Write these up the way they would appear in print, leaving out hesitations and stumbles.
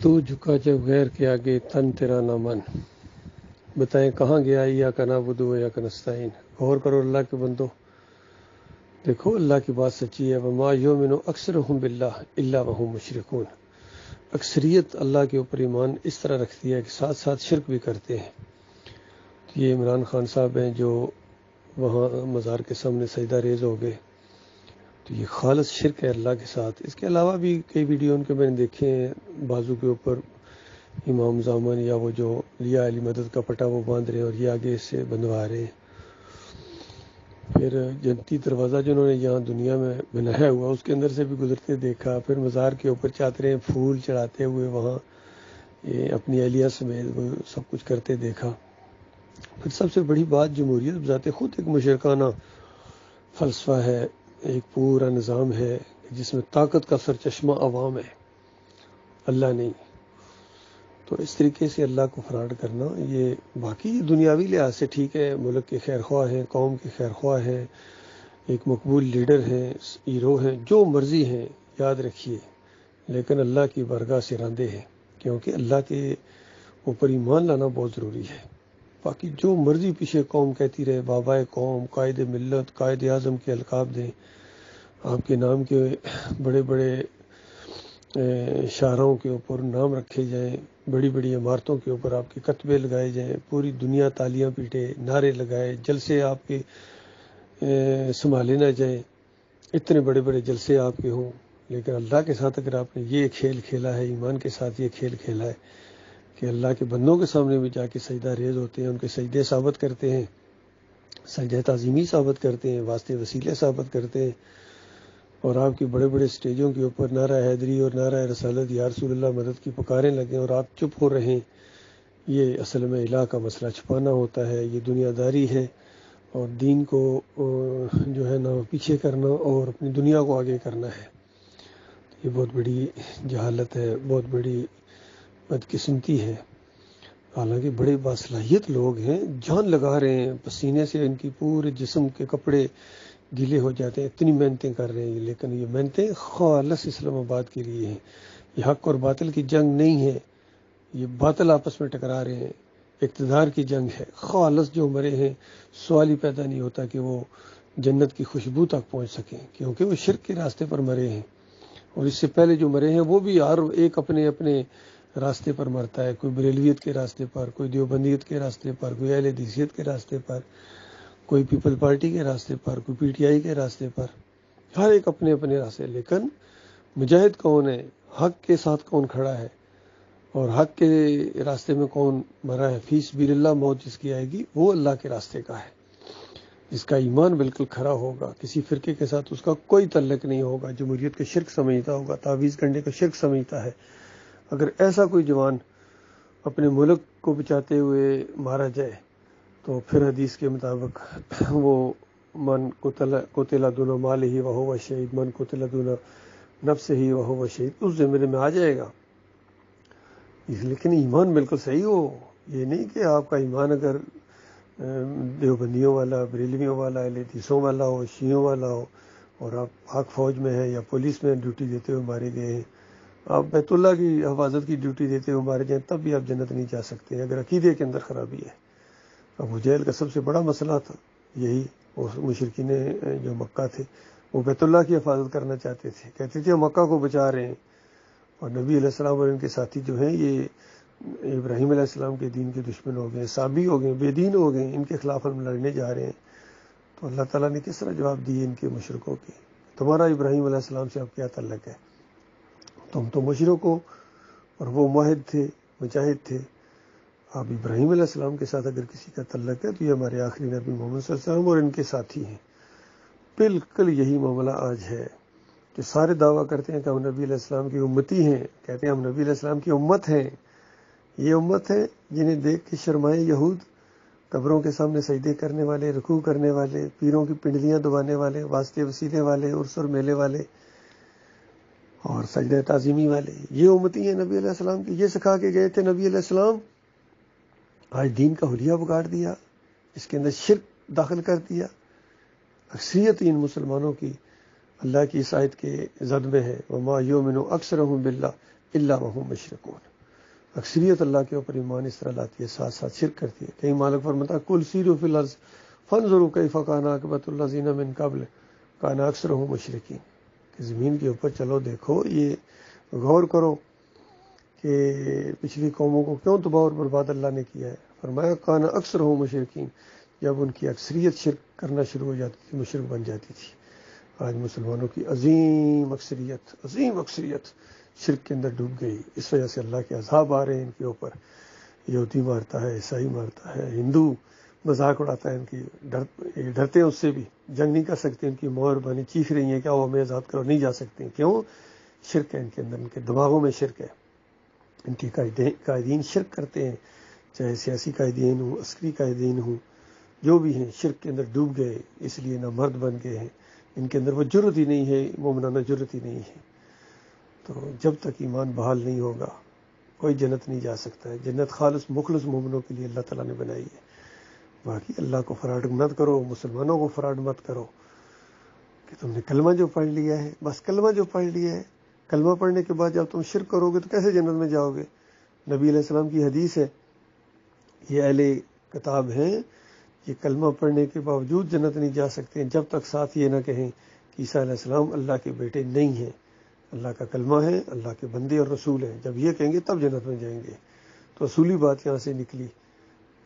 تو جھکا جب غیر کے آگے تن تیرا نہ من، بتائیں کہاں گیا یا کا نعبد و یا کا نستعین۔ غور کرو اللہ کے بندو، دیکھو اللہ کی بات سچی ہے۔ وما یؤمن اکثرهم باللہ الا وهم مشرکون، اکثریت اللہ کے اوپر ایمان اس طرح رکھتی ہے کہ ساتھ ساتھ شرک بھی کرتے ہیں۔ یہ عمران خان صاحب ہیں جو وہاں مزار کے سامنے سجدہ ریز ہو گئے، تو یہ خالص شرک ہے اللہ کے ساتھ۔ اس کے علاوہ بھی کئی ویڈیو ان کے میں نے دیکھے ہیں، بازو کے اوپر امام زامن یا وہ جو لیا علی مدد کا پٹا وہ باندھ رہے ہیں اور یہ آگے سے بندوا رہے ہیں۔ پھر جنتی دروازہ جنہوں نے یہاں دنیا میں بنایا ہوا اس کے اندر سے بھی گزرتے دیکھا، پھر مزار کے اوپر چادریں پھول چڑھاتے ہوئے وہاں اپنی اہلیہ سمیت وہ سب کچھ کرتے دیکھا۔ پھر سب سے بڑی بات، جمہوریت بذات خود ایک مشرکانہ فلسفہ ہے، ایک پورا نظام ہے جس میں طاقت کا سرچشمہ عوام ہے، اللہ نہیں۔ تو اس طریقے سے اللہ کو فراڈ کرنا، یہ باقی دنیاوی لحاظ سے ٹھیک ہے، ملک کے خیر خواہ ہیں، قوم کے خیر خواہ ہیں، ایک مقبول لیڈر ہیں، ہیرو ہیں، جو مرضی ہیں، یاد رکھیے، لیکن اللہ کی بارگاہ سے راندے ہیں، کیونکہ اللہ کے اوپر ایمان لانا بہت ضروری ہے۔ باقی جو مرضی پیچھے قوم کہتی رہے، بابائے قوم، قائد ملت، قائد اعظم کے القاب دیں، آپ کے نام کے بڑے بڑے شاہراہوں کے اوپر نام رکھے جائیں، بڑی بڑی عمارتوں کے اوپر آپ کے کتبے لگائے جائیں، پوری دنیا تالیاں پیٹے، نعرے لگائے، جلسے آپ کے سنبھالے نہ جائیں، اتنے بڑے بڑے جلسے آپ کے ہوں، لیکن اللہ کے ساتھ اگر آپ نے یہ کھیل کھیلا ہے، ایمان کے ساتھ یہ کھیل کھیلا ہے کہ اللہ کے بندوں کے سامنے بھی جا کے سجدہ ریز ہوتے ہیں، ان کے سجدے ثابت کرتے ہیں، سجدہ تعظیمی ثابت کرتے ہیں، واسطے وسیلے ثابت کرتے ہیں، اور آپ کی بڑے بڑے سٹیجوں کے اوپر نعرہ حیدری اور نعرہ رسالت یا رسول اللہ مدد کی پکاریں لگیں اور آپ چپ ہو رہے ہیں، یہ اصل میں الہ کا مسئلہ چھپانا ہوتا ہے، یہ دنیا داری ہے، اور دین کو جو ہے نا پیچھے کرنا اور اپنی دنیا کو آگے کرنا ہے۔ یہ بہت بڑی جہالت ہے، بہت بڑی بدقسمتی ہے۔ حالانکہ بڑے باصلاحیت لوگ ہیں، جان لگا رہے ہیں، پسینے سے ان کی پورے جسم کے کپڑے گیلے ہو جاتے ہیں، اتنی محنتیں کر رہے ہیں، لیکن یہ محنتیں خالص اسلام آباد کے لیے ہیں۔ یہ حق اور باطل کی جنگ نہیں ہے، یہ باطل آپس میں ٹکرا رہے ہیں، اقتدار کی جنگ ہے۔ خالص جو مرے ہیں، سوال ہی پیدا نہیں ہوتا کہ وہ جنت کی خوشبو تک پہنچ سکیں، کیونکہ وہ شرک کے راستے پر مرے ہیں، اور اس سے پہلے جو مرے ہیں وہ بھی ہر ایک اپنے اپنے راستے پر مرتا ہے، کوئی بریلویت کے راستے پر، کوئی دیوبندیت کے راستے پر، کوئی اہل حدیثیت کے راستے پر، کوئی پیپل پارٹی کے راستے پر، کوئی پی ٹی آئی کے راستے پر، ہر ایک اپنے اپنے راستے۔ لیکن مجاہد کون ہے، حق کے ساتھ کون کھڑا ہے، اور حق کے راستے میں کون مرا ہے، فی سبیل اللہ موت جس کی آئے گی وہ اللہ کے راستے کا ہے، جس کا ایمان بالکل کھرا ہوگا، کسی فرقے کے ساتھ اس کا کوئی تعلق نہیں ہوگا، جمہوریت کا شرک سمجھتا ہوگا، تعویذ کرنے کا شرک سمجھتا ہے۔ اگر ایسا کوئی جوان اپنے ملک کو بچاتے ہوئے مارا جائے تو پھر حدیث کے مطابق وہ من قتل دون مالہ وہو شہید، من قتل دون نفسہ وہو شہید، اس زمرے میں آ جائے گا۔ لیکن ایمان بالکل صحیح ہو، یہ نہیں کہ آپ کا ایمان اگر دیوبندیوں والا، بریلویوں والا، اہل حدیثوں والا ہو، شیعوں والا ہو، اور آپ پاک فوج میں ہیں یا پولیس میں ڈیوٹی دیتے ہوئے مارے گئے ہیں، آپ بیت اللہ کی حفاظت کی ڈیوٹی دیتے ہوئے مارے جائیں تب بھی آپ جنت نہیں جا سکتے ہیں، اگر عقیدے کے اندر خرابی ہے۔ ابو جہل کا سب سے بڑا مسئلہ تھا یہی، اور مشرکین جو مکہ تھے وہ بیت اللہ کی حفاظت کرنا چاہتے تھے، کہتے تھے ہم مکہ کو بچا رہے ہیں، اور نبی علیہ السلام اور ان کے ساتھی جو ہیں یہ ابراہیم علیہ السلام کے دین کے دشمن ہو گئے، صابی ہو گئے، بے دین ہو گئے، ان کے خلاف ہم لڑنے جا رہے ہیں۔ تو اللہ تعالیٰ نے کس طرح جواب دیے ان کے مشرکوں کے، تمہارا ابراہیم علیہ السلام سے اب کیا تعلق ہے، تم تو مشرک ہو، اور وہ موحد تھے، مجاہد تھے۔ اب ابراہیم علیہ السلام کے ساتھ اگر کسی کا تعلق ہے تو یہ ہمارے آخری نبی محمد صلی اللہ علیہ وسلم اور ان کے ساتھی ہیں۔ بالکل یہی معاملہ آج ہے کہ سارے دعویٰ کرتے ہیں کہ ہم نبی علیہ السلام کی امتی ہیں، کہتے ہیں ہم نبی علیہ السلام کی امت ہیں۔ یہ امت ہے جنہیں دیکھ کے شرمائے یہود، قبروں کے سامنے سجدے کرنے والے، رکوع کرنے والے، پیروں کی پنڈلیاں دبانے والے، واسطے وسیلے والے، عرس اور میلے والے، اور سجدہ تعظیمی والے، یہ امتی ہیں نبی علیہ السلام کی، یہ سکھا کے گئے تھے نبی علیہ السلام۔ آج دین کا حلیہ بگاڑ دیا، اس کے اندر شرک داخل کر دیا۔ اکثریت ان مسلمانوں کی اللہ کی اس آیت کے زد میں ہے، وما یؤمن اکثرهم باللہ الا وهم مشرکون۔ اکثریت اللہ کے اوپر ایمان اس طرح لاتی ہے، ساتھ ساتھ شرک کرتی ہے۔ کہیں مالک فرماتا کل سیروا فی الارض فانظروا کیف کان عاقبۃ الذین من قبل کان اکثرهم مشرکین، کہ زمین کے اوپر چلو دیکھو، یہ غور کرو کہ پچھلی قوموں کو کیوں تباہ اور برباد اللہ نے کیا ہے۔ فرمایا کان اکثرهم مشرکین، جب ان کی اکثریت شرک کرنا شروع ہو جاتی تھی، مشرک بن جاتی تھی۔ آج مسلمانوں کی عظیم اکثریت شرک کے اندر ڈوب گئی، اس وجہ سے اللہ کے عذاب آ رہے ہیں ان کے اوپر۔ یہودی مارتا ہے، عیسائی مارتا ہے، ہندو مذاق اڑاتا ہے ان کی، ڈرتے ہیں اس سے بھی، جنگ نہیں کر سکتے، ان کی مہر بانی چیخ رہی ہیں کہ آؤ ہمیں آزاد کرو، نہیں جا سکتے۔ کیوں؟ شرک ہے ان کے اندر، ان کے دماغوں میں شرک ہے، ان کے قائدین شرک کرتے ہیں، چاہے سیاسی قائدین ہوں، عسکری قائدین ہوں، جو بھی ہیں شرک کے اندر ڈوب گئے، اس لیے نہ مرد بن گئے ہیں، ان کے اندر وہ جرت ہی نہیں ہے، مومنانہ جرت ہی نہیں ہے۔ تو جب تک ایمان بحال نہیں ہوگا کوئی جنت نہیں جا سکتا ہے۔ جنت خالص مخلص مومنوں کے لیے اللہ تعالیٰ نے بنائی ہے۔ باقی اللہ کو فراڈ مت کرو، مسلمانوں کو فراڈ مت کرو کہ تم نے کلمہ جو پڑھ لیا ہے، بس کلمہ جو پڑھ لیا ہے، کلمہ پڑھنے کے بعد جب تم شرک کرو گے تو کیسے جنت میں جاؤ گے؟ نبی علیہ السلام کی حدیث ہے، یہ اہل کتاب ہیں، یہ کلمہ پڑھنے کے باوجود جنت نہیں جا سکتے جب تک ساتھ یہ نہ کہیں کہ عیسیٰ علیہ السلام اللہ کے بیٹے نہیں ہیں، اللہ کا کلمہ ہے، اللہ کے بندے اور رسول ہیں۔ جب یہ کہیں گے تب جنت میں جائیں گے۔ تو اصولی بات یہاں سے نکلی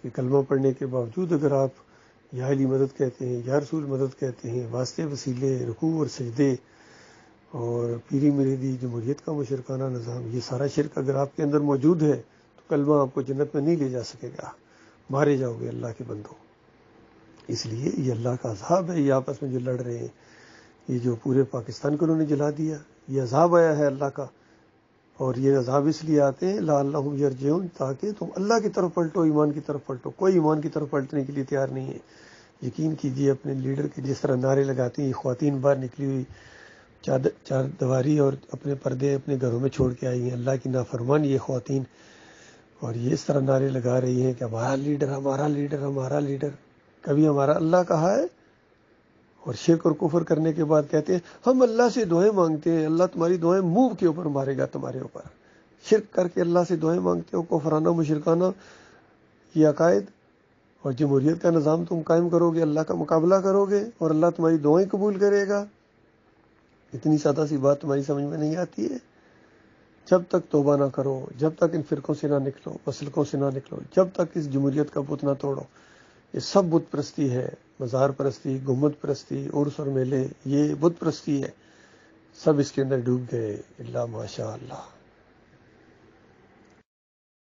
کہ کلمہ پڑھنے کے باوجود اگر آپ یا علی مدد کہتے ہیں، یا رسول مدد کہتے ہیں، واسطے وسیلے، رکوع اور سجدے اور پیری مریدی، جمہوریت کا مشرکانہ نظام، یہ سارا شرک اگر آپ کے اندر موجود ہے تو کلمہ آپ کو جنت میں نہیں لے جا سکے گا، مارے جاؤ گے اللہ کے بندوں۔ اس لیے یہ اللہ کا عذاب ہے، یہ آپس میں جو لڑ رہے ہیں، یہ جو پورے پاکستان کو انہوں نے جلا دیا، یہ عذاب آیا ہے اللہ کا۔ اور یہ عذاب اس لیے آتے ہیں لعلہم یرجعون، تاکہ تم اللہ کی طرف پلٹو، ایمان کی طرف پلٹو۔ کوئی ایمان کی طرف پلٹنے کے لیے تیار نہیں ہے۔ یقین کیجئے اپنے لیڈر کے جس طرح نعرے لگاتی ہیں، خواتین باہر نکلی ہوئی چار دیواری اور اپنے پردے اپنے گھروں میں چھوڑ کے آئی ہیں، اللہ کی نافرمان یہ خواتین، اور یہ اس طرح نعرے لگا رہی ہیں کہ ہمارا لیڈر، ہمارا لیڈر، ہمارا لیڈر۔ کبھی ہمارا اللہ کہا ہے؟ اور شرک اور کفر کرنے کے بعد کہتے ہیں ہم اللہ سے دعائیں مانگتے ہیں، اللہ تمہاری دعائیں منہ کے اوپر مارے گا تمہارے اوپر۔ شرک کر کے اللہ سے دعائیں مانگتے ہو، کفرانہ مشرکانہ یہ عقائد، اور جمہوریت کا نظام تم قائم کرو گے، اللہ کا مقابلہ کرو گے اور اللہ تمہاری دعائیں قبول کرے گا۔ اتنی سادہ سی بات تمہاری سمجھ میں نہیں آتی ہے؟ جب تک توبہ نہ کرو، جب تک ان فرقوں سے نہ نکلو، مسلکوں سے نہ نکلو، جب تک اس جمہوریت کا بت نہ توڑو، یہ سب بت پرستی ہے، مزار پرستی، گنبد پرستی، عرس اور میلے، یہ بت پرستی ہے، سب اس کے اندر ڈوب گئے، اللہ ماشاء اللہ۔